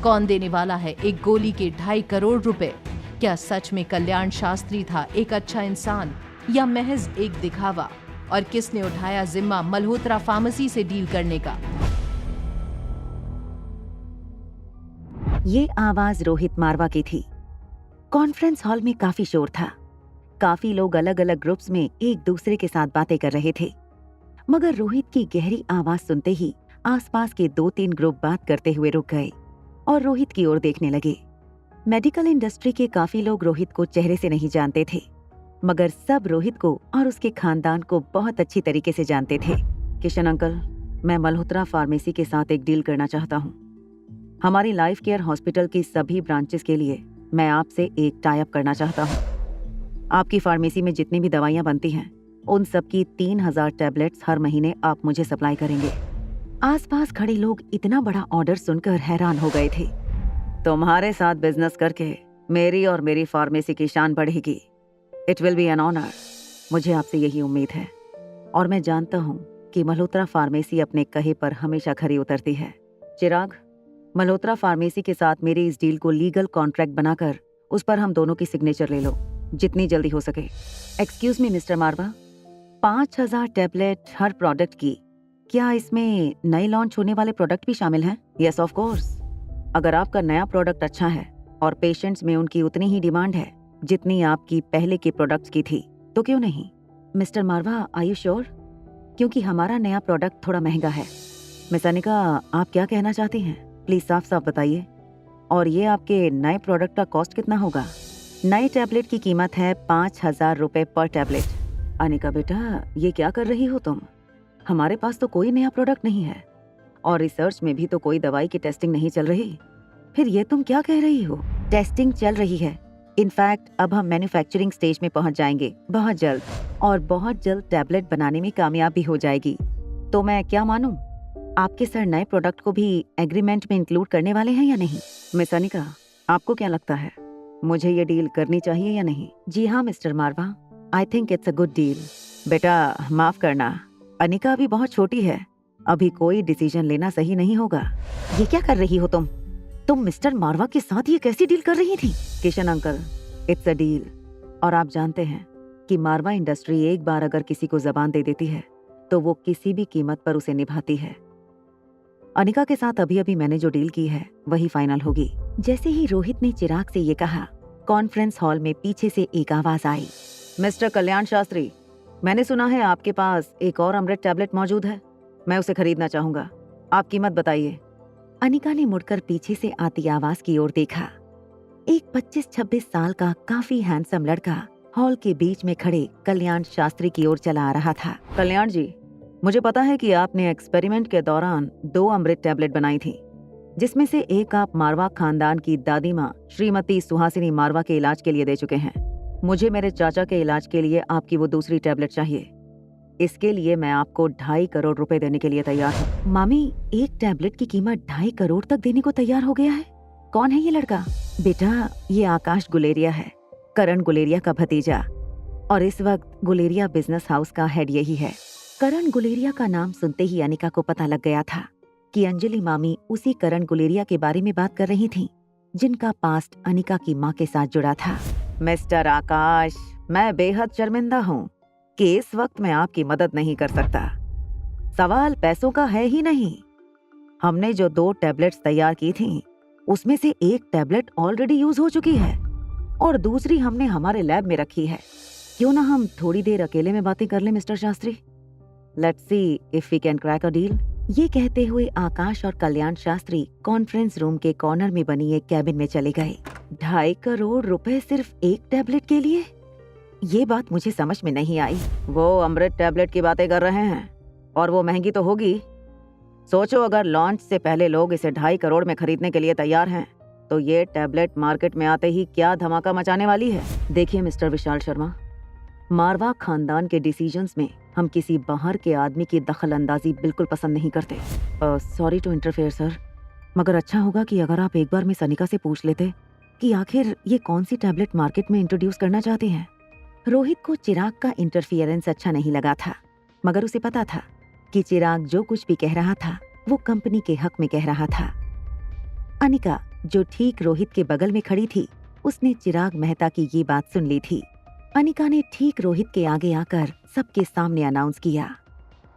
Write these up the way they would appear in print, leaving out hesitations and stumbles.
कौन देने वाला है एक गोली के 2.5 करोड़ रुपए? क्या सच में कल्याण शास्त्री था एक अच्छा इंसान या महज एक दिखावा? और किसने उठाया जिम्मा मल्होत्रा फार्मेसी से डील करने का? ये आवाज रोहित मारवा की थी। कॉन्फ्रेंस हॉल में काफी शोर था। काफी लोग अलग अलग ग्रुप्स में एक दूसरे के साथ बातें कर रहे थे, मगर रोहित की गहरी आवाज सुनते ही आसपास के 2-3 ग्रुप बात करते हुए रुक गए और रोहित की ओर देखने लगे। मेडिकल इंडस्ट्री के काफी लोग रोहित को चेहरे से नहीं जानते थे, मगर सब रोहित को और उसके खानदान को बहुत अच्छी तरीके से जानते थे। किशन अंकल, मैं मल्होत्रा फार्मेसी के साथ एक डील करना चाहता हूँ। हमारी लाइफ केयर हॉस्पिटल की सभी ब्रांचेस के लिए मैं आपसे एक टाई अप करना चाहता हूँ। आपकी फार्मेसी में जितनी भी दवाइयाँ बनती हैं, उन सब की 3000 टैबलेट्स हर महीने आप मुझे सप्लाई करेंगे। आसपास खड़े लोग इतना बड़ा ऑर्डर सुनकर हैरान हो गए थे। तुम्हारे साथ बिजनेस करके मेरी और मेरी फार्मेसी की शान बढ़ेगी। It will be an honour. मुझे आपसे यही उम्मीद है और मैं जानता हूँ कि मल्होत्रा फार्मेसी अपने कहे पर हमेशा खरी उतरती है। चिराग, मल्होत्रा फार्मेसी के साथ मेरी इस डील को लीगल कॉन्ट्रैक्ट बनाकर उस पर हम दोनों की सिग्नेचर ले लो, जितनी जल्दी हो सके। एक्सक्यूज मी मिस्टर मारवा, 5000 टैबलेट हर प्रोडक्ट की, क्या इसमें नए लॉन्च होने वाले प्रोडक्ट भी शामिल हैं? Yes of course. अगर आपका नया प्रोडक्ट अच्छा है और पेशेंट्स में उनकी उतनी ही डिमांड है जितनी आपकी पहले के प्रोडक्ट्स की थी, तो क्यों नहीं? Mister Marwa, are you sure? क्योंकि हमारा नया प्रोडक्ट थोड़ा महंगा है। मिस अनिका, आप क्या कहना चाहती हैं? प्लीज साफ साफ बताइए। और ये आपके नए प्रोडक्ट का कॉस्ट कितना होगा? नई टैबलेट की कीमत है 5000 रुपए पर टैबलेट। अनिका बेटा, ये क्या कर रही हो तुम? हमारे पास तो कोई नया प्रोडक्ट नहीं है और रिसर्च में भी तो कोई दवाई की टेस्टिंग नहीं चल रही। फिर ये तुम क्या कह रही हो? टेस्टिंग चल रही है। इनफैक्ट अब हम मैन्युफैक्चरिंग स्टेज में पहुंच जाएंगे बहुत जल्द, और बहुत जल्द टैबलेट बनाने में कामयाब भी हो जाएगी। तो मैं क्या मानूं? आपके सर नए प्रोडक्ट को भी एग्रीमेंट में इंक्लूड करने वाले हैं या नहीं? मिस अनिका, आपको क्या लगता है, मुझे ये डील करनी चाहिए या नहीं? जी हाँ mister Marwa, I think it's a good deal. बेटा माफ करना, अनिका अभी बहुत छोटी है, अभी कोई डिसीजन लेना सही नहीं होगा। ये क्या कर रही हो तुम? मिस्टर मारवा के साथ ये कैसी डील कर रही थी? Kishan uncle, it's a deal. और आप जानते हैं कि मारवा इंडस्ट्री एक बार अगर किसी को जबान दे देती है तो वो किसी भी कीमत पर उसे निभाती है। अनिका के साथ अभी अभी मैंने जो डील की है वही फाइनल होगी। जैसे ही रोहित ने चिराग से ये कहा, कॉन्फ्रेंस हॉल में पीछे से एक आवाज आई। मिस्टर कल्याण शास्त्री, मैंने सुना है आपके पास एक और अमृत टैबलेट मौजूद है। मैं उसे खरीदना चाहूंगा। आप कीमत बताइए। अनिका ने मुड़कर पीछे से आती आवाज की ओर देखा। एक 25-26 साल का काफी हैंडसम लड़का हॉल के बीच में खड़े कल्याण शास्त्री की ओर चला आ रहा था। कल्याण जी, मुझे पता है कि आपने एक्सपेरिमेंट के दौरान 2 अमृत टैबलेट बनाई थी, जिसमें से एक आप मारवा खानदान की दादी माँ श्रीमती सुहासिनी मारवा के इलाज के लिए दे चुके हैं। मुझे मेरे चाचा के इलाज के लिए आपकी वो दूसरी टैबलेट चाहिए। इसके लिए मैं आपको 2.5 करोड़ रुपए देने के लिए तैयार हूँ। मामी, एक टैबलेट की कीमत 2.5 करोड़ तक देने को तैयार हो गया है? कौन है ये लड़का? बेटा, ये आकाश गुलेरिया है, करण गुलेरिया का भतीजा, और इस वक्त गुलेरिया बिजनेस हाउस का हेड यही है। करण गुलेरिया का नाम सुनते ही अनिका को पता लग गया था कि अंजलि मामी उसी करण गुलेरिया के बारे में बात कर रही थी, जिनका पास्ट अनिका की माँ के साथ जुड़ा था। मिस्टर आकाश, मैं बेहद शर्मिंदा हूँ कि इस वक्त मैं आपकी मदद नहीं कर सकता। सवाल पैसों का है ही नहीं। हमने जो 2 टैबलेट्स तैयार की थीं, उसमें से एक टैबलेट ऑलरेडी यूज हो चुकी है और दूसरी हमने हमारे लैब में रखी है। क्यों ना हम थोड़ी देर अकेले में बातें कर लें mister Shastri? Let's see if we can crack a deal. ये कहते हुए आकाश और कल्याण शास्त्री कॉन्फ्रेंस रूम के कॉर्नर में बनी एक कैबिन में चले गए। 2.5 करोड़ रुपए सिर्फ एक टैबलेट के लिए? ये बात मुझे समझ में नहीं आई। वो अमृत टैबलेट की बातें कर रहे हैं और वो महंगी तो होगी। सोचो, अगर लॉन्च से पहले लोग इसे 2.5 करोड़ में खरीदने के लिए तैयार हैं, तो ये टैबलेट मार्केट में आते ही क्या धमाका मचाने वाली है। देखिए मिस्टर विशाल शर्मा, मारवा खानदान के डिसीजंस में हम किसी बाहर के आदमी की दखल अंदाजी बिल्कुल पसंद नहीं करते। सॉरी टू इंटरफेयर सर, मगर अच्छा होगा कि अगर आप एक बार मिस अनिका से पूछ लेते कि आखिर ये कौन सी टैबलेट मार्केट में इंट्रोड्यूस करना चाहती हैं। रोहित को चिराग का इंटरफियरेंस अच्छा नहीं लगा था, मगर उसे पता था कि चिराग जो कुछ भी कह रहा था वो कंपनी के हक में कह रहा था। अनिका, जो ठीक रोहित के बगल में खड़ी थी, उसने चिराग मेहता की ये बात सुन ली थी। अनिका ने ठीक रोहित के आगे आकर सबके सामने अनाउंस किया,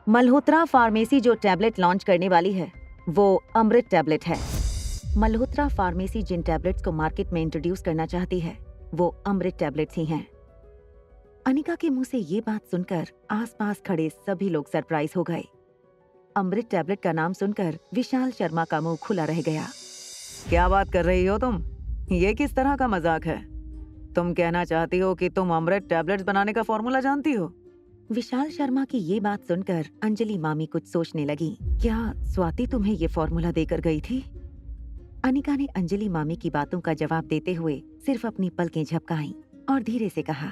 मल्होत्रा फार्मेसी जो टैबलेट लॉन्च करने वाली है वो अमृत टैबलेट है। मल्होत्रा फार्मेसी जिन टैबलेट्स को मार्केट में इंट्रोड्यूस करना चाहती है वो अमृत टैबलेट्स ही हैं। अनिका के मुंह से ये बात सुनकर आसपास खड़े सभी लोग सरप्राइज हो गए। अमृत टैबलेट का नाम सुनकर विशाल शर्मा का मुंह खुला रह गया। क्या बात कर रही हो तुम? ये किस तरह का मजाक है? तुम कहना चाहती हो कि तुम अमृत टैबलेट्स बनाने का फॉर्मूला जानती हो? विशाल शर्मा की ये बात सुनकर अंजलि मामी कुछ सोचने लगी। क्या स्वाति तुम्हें ये फॉर्मूला देकर गई थी? अनिका ने अंजलि मामी की बातों का जवाब देते हुए सिर्फ अपनी पलकें झपकाईं और धीरे से कहा,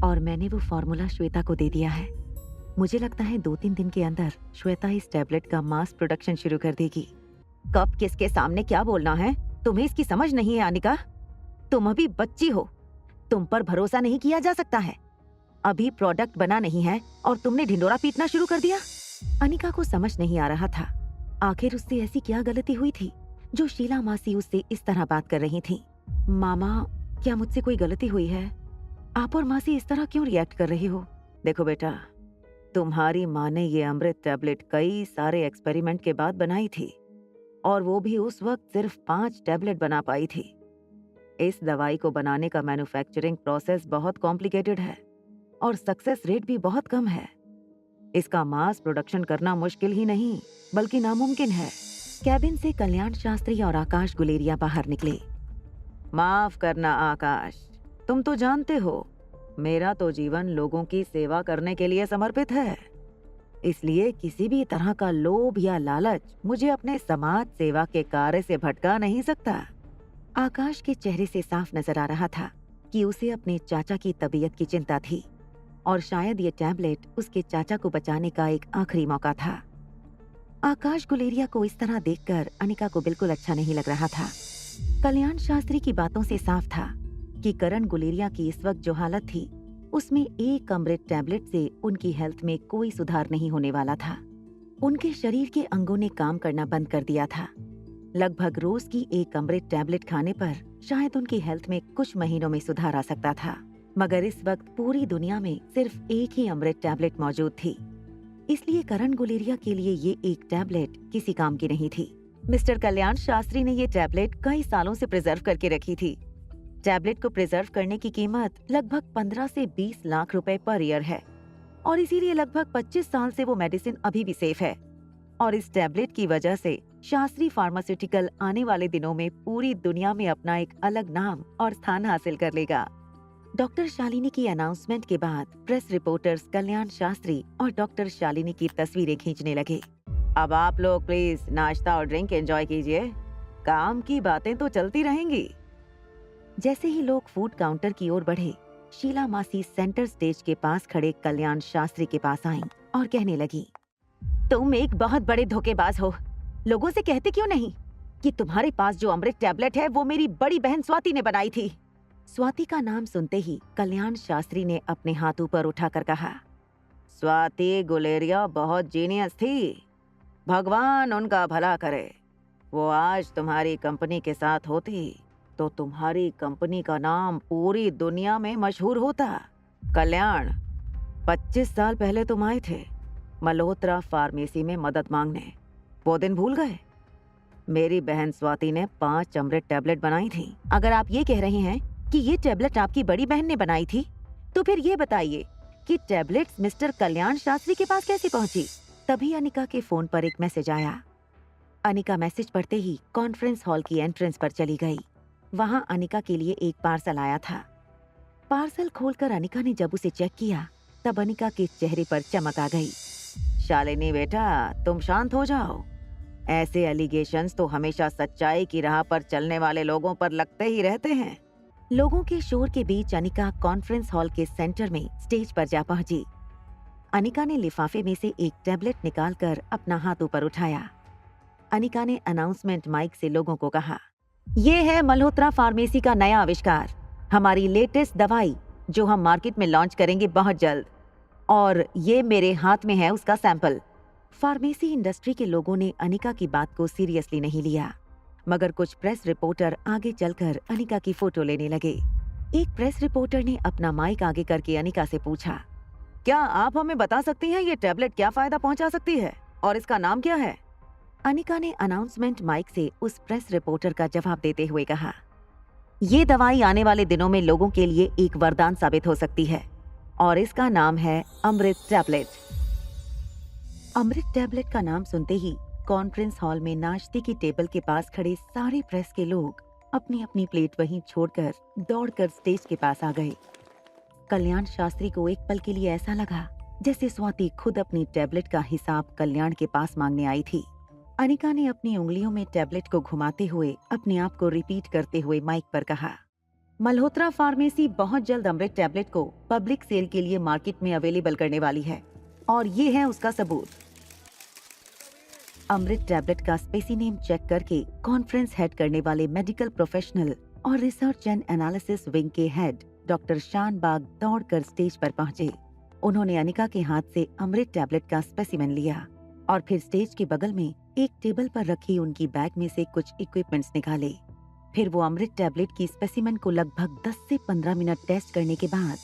और मैंने वो फॉर्मूला श्वेता को दे दिया है। मुझे लगता है 2-3 दिन के अंदर श्वेता इस टैबलेट का मास प्रोडक्शन शुरू कर देगी। कब किसके सामने क्या बोलना है, तुम्हें इसकी समझ नहीं है अनिका? तुम अभी बच्ची हो, तुम पर भरोसा नहीं किया जा सकता है। अभी प्रोडक्ट बना नहीं है और तुमने ढिंडोरा पीटना शुरू कर दिया। अनिका को समझ नहीं आ रहा था आखिर उससे ऐसी क्या गलती हुई थी जो शीला मासी उससे इस तरह बात कर रही थी। मामा, क्या मुझसे कोई गलती हुई है? आप और मासी इस तरह क्यों रिएक्ट कर रही हो? देखो बेटा, तुम्हारी माँ ने ये अमृत टैबलेट कई सारे एक्सपेरिमेंट के बाद बनाई थी और वो भी उस वक्त सिर्फ 5 टैबलेट बना पाई थी। इस दवाई को बनाने का मैन्युफैक्चरिंग प्रोसेस बहुत कॉम्प्लिकेटेड है और सक्सेस रेट भी बहुत कम है। इसका मास प्रोडक्शन करना मुश्किल ही नहीं बल्कि नामुमकिन है। कैबिन से कल्याण शास्त्री और आकाश गुलेरिया बाहर निकले। माफ करना आकाश, तुम तो जानते हो मेरा तो जीवन लोगों की सेवा करने के लिए समर्पित है, इसलिए किसी भी तरह का लोभ या लालच मुझे अपने समाज सेवा के कार्य से भटका नहीं सकता। आकाश के चेहरे से साफ नजर आ रहा था कि उसे अपने चाचा की तबीयत की चिंता थी और शायद ये टैबलेट उसके चाचा को बचाने का एक आखिरी मौका था। आकाश गुलेरिया को इस तरह देखकर अनिका को बिल्कुल अच्छा नहीं लग रहा था। कल्याण शास्त्री की बातों से साफ था कि करण गुलेरिया की इस वक्त जो हालत थी उसमें एक अमृत टैबलेट से उनकी हेल्थ में कोई सुधार नहीं होने वाला था। उनके शरीर के अंगों ने काम करना बंद कर दिया था। लगभग रोज की एक अमृत टैबलेट खाने पर शायद उनकी हेल्थ में कुछ महीनों में सुधार आ सकता था, मगर इस वक्त पूरी दुनिया में सिर्फ एक ही अमृत टैबलेट मौजूद थी। इसलिए करण गुलेरिया के लिए ये एक टैबलेट किसी काम की नहीं थी। मिस्टर कल्याण शास्त्री ने ये टैबलेट कई सालों से प्रिजर्व करके रखी थी। टैबलेट को प्रिजर्व करने की कीमत लगभग 15 से 20 लाख रुपए पर ईयर है और इसीलिए लगभग 25 साल से वो मेडिसिन अभी भी सेफ है। और इस टैबलेट की वजह से शास्त्री फार्मास्यूटिकल आने वाले दिनों में पूरी दुनिया में अपना एक अलग नाम और स्थान हासिल कर लेगा। डॉक्टर शालिनी की अनाउंसमेंट के बाद प्रेस रिपोर्टर्स कल्याण शास्त्री और डॉक्टर शालिनी की तस्वीरें खींचने लगे। अब आप लोग प्लीज नाश्ता और ड्रिंक एंजॉय कीजिए, काम की बातें तो चलती रहेंगी। जैसे ही लोग फूड काउंटर की ओर बढ़े, शीला मासी सेंटर स्टेज के पास खड़े कल्याण शास्त्री के पास आईं और कहने लगी, तुम एक बहुत बड़े धोखेबाज हो। लोगों से कहते क्यों नहीं कि तुम्हारे पास जो अमृत टैबलेट है वो मेरी बड़ी बहन स्वाति ने बनाई थी। स्वाति का नाम सुनते ही कल्याण शास्त्री ने अपने हाथ ऊपर उठाकर कहा, स्वाति गुलेरिया बहुत जीनियस थी, भगवान उनका भला करे। वो आज तुम्हारी कंपनी के साथ होती तो तुम्हारी कंपनी का नाम पूरी दुनिया में मशहूर होता। कल्याण, 25 साल पहले तुम आए थे मल्होत्रा फार्मेसी में मदद मांगने, वो दिन भूल गए? मेरी बहन स्वाति ने 5 अमृत टैबलेट बनाई थी। अगर आप ये कह रहे हैं कि ये टैबलेट आपकी बड़ी बहन ने बनाई थी, तो फिर ये बताइए कि टैबलेट्स मिस्टर कल्याण शास्त्री के पास कैसे पहुंची? तभी अनिका के फोन पर एक मैसेज आया। अनिका मैसेज पढ़ते ही कॉन्फ्रेंस हॉल की एंट्रेंस पर चली गई। वहां अनिका के लिए एक पार्सल आया था। पार्सल खोलकर अनिका ने जब उसे चेक किया तब अनिका के चेहरे पर चमक आ गई। शालिनी बेटा, तुम शांत हो जाओ। ऐसे एलिगेशंस तो हमेशा सच्चाई की राह पर चलने वाले लोगों पर लगते ही रहते हैं। लोगों के शोर के बीच अनिका कॉन्फ्रेंस हॉल के सेंटर में स्टेज पर जा पहुंची। अनिका ने लिफाफे में से एक टैबलेट निकालकर अपना हाथ ऊपर उठाया। अनिका ने अनाउंसमेंट माइक से लोगों को कहा, ये है मल्होत्रा फार्मेसी का नया आविष्कार, हमारी लेटेस्ट दवाई जो हम मार्केट में लॉन्च करेंगे बहुत जल्द, और ये मेरे हाथ में है उसका सैंपल। फार्मेसी इंडस्ट्री के लोगों ने अनिका की बात को सीरियसली नहीं लिया। मगर कुछ प्रेस रिपोर्टर आगे चलकर अनिका की फोटो लेने लगे। एक प्रेस रिपोर्टर ने अपना माइक आगे करके अनिका से पूछा, क्या आप हमें बता सकती हैं ये टैबलेट क्या फायदा पहुंचा सकती है और इसका नाम क्या है? अनिका ने अनाउंसमेंट माइक से उस प्रेस रिपोर्टर का जवाब देते हुए कहा, ये दवाई आने वाले दिनों में लोगों के लिए एक वरदान साबित हो सकती है और इसका नाम है अमृत टैबलेट। अमृत टैबलेट का नाम सुनते ही कॉन्फ्रेंस हॉल में नाश्ते की टेबल के पास खड़े सारे प्रेस के लोग अपनी अपनी प्लेट वहीं छोड़कर दौड़कर स्टेज के पास आ गए। कल्याण शास्त्री को एक पल के लिए ऐसा लगा जैसे स्वाति खुद अपनी टैबलेट का हिसाब कल्याण के पास मांगने आई थी। अनिका ने अपनी उंगलियों में टैबलेट को घुमाते हुए अपने आप को रिपीट करते हुए माइक पर कहा, मल्होत्रा फार्मेसी बहुत जल्द अमृत टैबलेट को पब्लिक सेल के लिए मार्केट में अवेलेबल करने वाली है और ये है उसका सबूत। अमृत टैबलेट का स्पेसिनेम चेक करके कॉन्फ्रेंस हेड करने वाले मेडिकल प्रोफेशनल और रिसर्च एंड एनालिसिस विंग के हेड डॉक्टर शानबाग दौड़कर स्टेज पर पहुंचे। उन्होंने अनिका के हाथ से अमृत टैबलेट का स्पेसिमेन लिया और फिर स्टेज के बगल में एक टेबल पर रखी उनकी बैग में से कुछ इक्विपमेंट्स निकाले। फिर वो अमृत टैबलेट की स्पेसिमेन को लगभग 10 से 15 मिनट टेस्ट करने के बाद,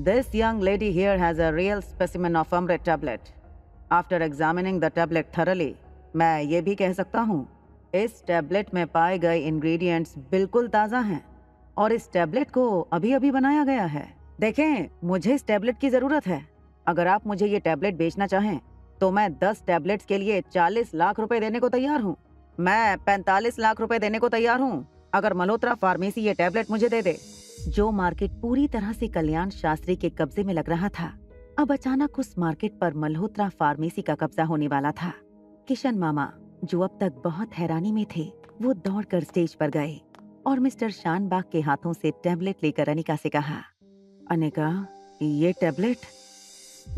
this young lady here has a real specimen of Amrit tablet. After examining the tablet thoroughly, मैं ये भी कह सकता हूँ इस टैबलेट में पाए गए इंग्रेडिएंट्स बिल्कुल ताज़ा हैं और इस टैबलेट को अभी अभी बनाया गया है। देखें, मुझे इस टैबलेट की ज़रूरत है। अगर आप मुझे ये टैबलेट बेचना चाहें तो मैं 10 टैबलेट्स के लिए 40 लाख रुपए देने को तैयार हूँ। मैं 45 लाख रुपए देने को तैयार हूँ अगर मल्होत्रा फार्मेसी ये टैबलेट मुझे दे दे। जो मार्केट पूरी तरह से कल्याण शास्त्री के कब्जे में लग रहा था, अब अचानक उस मार्केट पर मल्होत्रा फार्मेसी का कब्जा होने वाला था। किशन मामा, जो अब तक बहुत हैरानी में थे, वो दौड़कर स्टेज पर गए और मिस्टर शानबाग के हाथों से टैबलेट लेकर अनिका से कहा, अनिका, ये टैबलेट?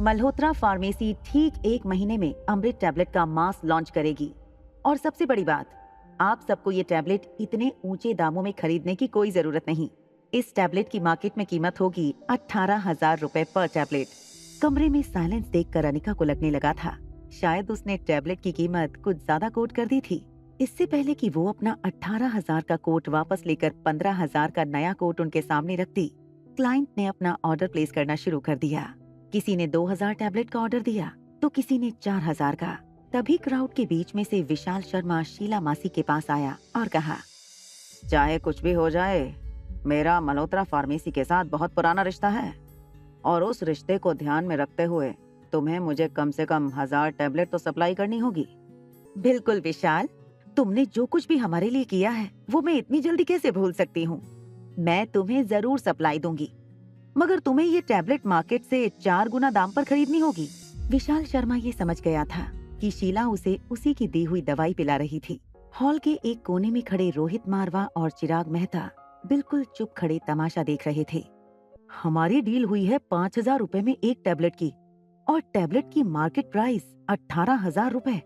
मल्होत्रा फार्मेसी ठीक 1 महीने में अमृत टैबलेट का मास लॉन्च करेगी और सबसे बड़ी बात, आप सबको ये टैबलेट इतने ऊंचे दामों में खरीदने की कोई जरूरत नहीं। इस टैबलेट की मार्केट में कीमत होगी 18,000 रुपए पर टैबलेट। कमरे में साइलेंस देखकर अनिका को लगने लगा था शायद उसने टैबलेट की कीमत कुछ ज्यादा कोट कर दी थी। इससे पहले कि वो अपना 18,000 का कोट वापस लेकर 15,000 का नया कोट उनके सामने रखती, क्लाइंट ने अपना ऑर्डर प्लेस करना शुरू कर दिया। किसी ने 2,000 टैबलेट का ऑर्डर दिया तो किसी ने 4,000 का। तभी क्राउड के बीच में से विशाल शर्मा शीला मासी के पास आया और कहा, चाहे कुछ भी हो जाए, मेरा मल्होत्रा फार्मेसी के साथ बहुत पुराना रिश्ता है और उस रिश्ते को ध्यान में रखते हुए तुम्हें मुझे कम से कम 1000 टैबलेट तो सप्लाई करनी होगी। बिल्कुल विशाल, तुमने जो कुछ भी हमारे लिए किया है वो मैं इतनी जल्दी कैसे भूल सकती हूँ। मैं तुम्हें जरूर सप्लाई दूंगी, मगर तुम्हें ये टैबलेट मार्केट से 4 गुना दाम पर खरीदनी होगी। विशाल शर्मा ये समझ गया था कि शीला उसे उसी की दी हुई दवाई पिला रही थी। हॉल के एक कोने में खड़े रोहित मारवा और चिराग मेहता बिल्कुल चुप खड़े तमाशा देख रहे थे। हमारी डील हुई है 5,000 रुपए में एक टैबलेट की और टैबलेट की मार्केट प्राइस 18,000 रुपए,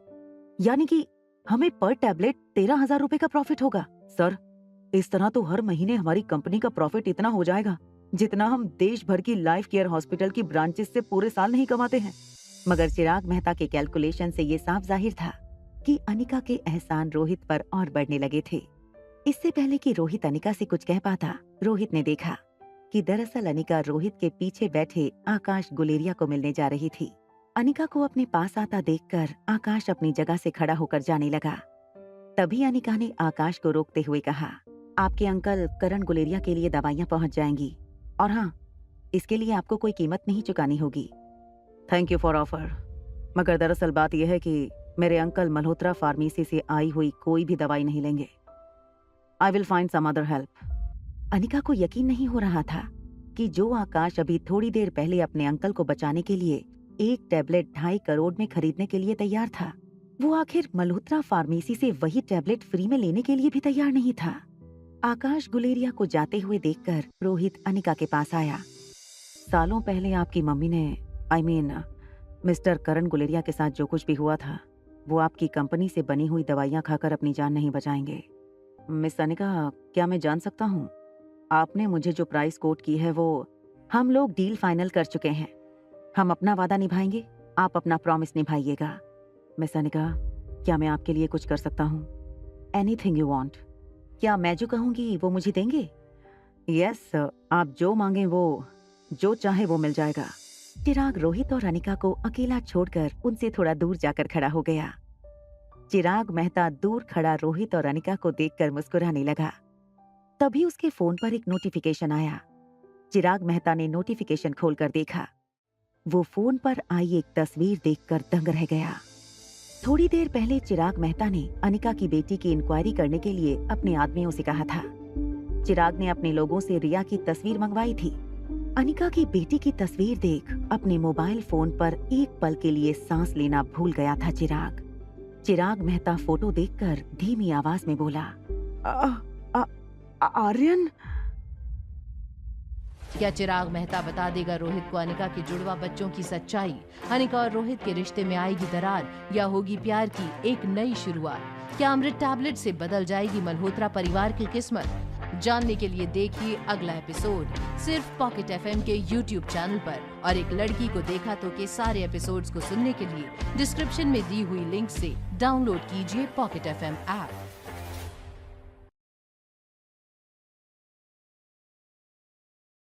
यानी कि हमें पर टैबलेट 13,000 रुपए का प्रॉफिट होगा। सर, इस तरह तो हर महीने हमारी कंपनी का प्रॉफिट इतना हो जाएगा जितना हम देश भर की लाइफ केयर हॉस्पिटल की ब्रांचेस से पूरे साल नहीं कमाते हैं। मगर चिराग मेहता के कैलकुलेशन से ये साफ जाहिर था कि अनिका के एहसान रोहित पर और बढ़ने लगे थे। इससे पहले कि रोहित अनिका से कुछ कह पाता, रोहित ने देखा कि दरअसल अनिका रोहित के पीछे बैठे आकाश गुलेरिया को मिलने जा रही थी। अनिका को अपने पास आता देखकर आकाश अपनी जगह से खड़ा होकर जाने लगा। तभी अनिका ने आकाश को रोकते हुए कहा, आपके अंकल करण गुलेरिया के लिए दवाइयाँ पहुँच जाएंगी और हाँ, इसके लिए आपको कोई कीमत नहीं चुकानी होगी। थैंक यू फॉर ऑफर, मगर दरअसल बात यह है कि मेरे अंकल मल्होत्रा फार्मेसी से आई हुई कोई भी दवाई नहीं लेंगे। I will find some other help. Anika को यकीन नहीं हो रहा था कि जो आकाश अभी थोड़ी देर पहले अपने अंकल को बचाने के लिए एक टैबलेट 2.5 करोड़ में खरीदने के लिए तैयार था, वो आखिर मल्होत्रा फार्मेसी से वही टैबलेट फ्री में लेने के लिए भी तैयार नहीं था। आकाश गुलेरिया को जाते हुए देखकर रोहित अनिका के पास आया। सालों पहले आपकी मम्मी ने मिस्टर करण गुलेरिया के साथ जो कुछ भी हुआ था वो आपकी कंपनी से बनी हुई दवाइयाँ खाकर अपनी जान नहीं बचाएंगे। मिस अनिका, क्या मैं जान सकता हूँ आपने मुझे जो प्राइस कोट की है वो? हम लोग डील फाइनल कर चुके हैं। हम अपना वादा निभाएंगे, आप अपना प्रॉमिस निभाइएगा। मिस अनिका, क्या मैं आपके लिए कुछ कर सकता हूँ? Anything you want. क्या मैं जो कहूंगी वो मुझे देंगे? यस, आप जो मांगे वो, जो चाहे वो मिल जाएगा। चिराग रोहित और अनिका को अकेला छोड़कर उनसे थोड़ा दूर जाकर खड़ा हो गया। चिराग मेहता दूर खड़ा रोहित और अनिका को देखकर मुस्कुराने लगा। तभी उसके फोन पर एक नोटिफिकेशन आया। चिराग मेहता ने नोटिफिकेशन खोलकर देखा। वो फोन पर आई एक तस्वीर देखकर दंग रह गया। थोड़ी देर पहले चिराग मेहता ने अनिका की बेटी की इंक्वायरी करने के लिए अपने आदमियों से कहा था। चिराग ने अपने लोगों से रिया की तस्वीर मंगवाई थी। अनिका की बेटी की तस्वीर देख अपने मोबाइल फोन पर एक पल के लिए सांस लेना भूल गया था चिराग। चिराग मेहता फोटो देखकर धीमी आवाज में बोला, आर्यन। क्या चिराग मेहता बता देगा रोहित को अनिका के जुड़वा बच्चों की सच्चाई? अनिका और रोहित के रिश्ते में आएगी दरार या होगी प्यार की एक नई शुरुआत? क्या अमृत टैबलेट से बदल जाएगी मल्होत्रा परिवार की किस्मत? जानने के लिए देखिए अगला एपिसोड सिर्फ पॉकेट एफएम के यूट्यूब चैनल पर। और एक लड़की को देखा तो के सारे एपिसोड्स को सुनने के लिए डिस्क्रिप्शन में दी हुई लिंक से डाउनलोड कीजिए पॉकेट एफएम ऐप।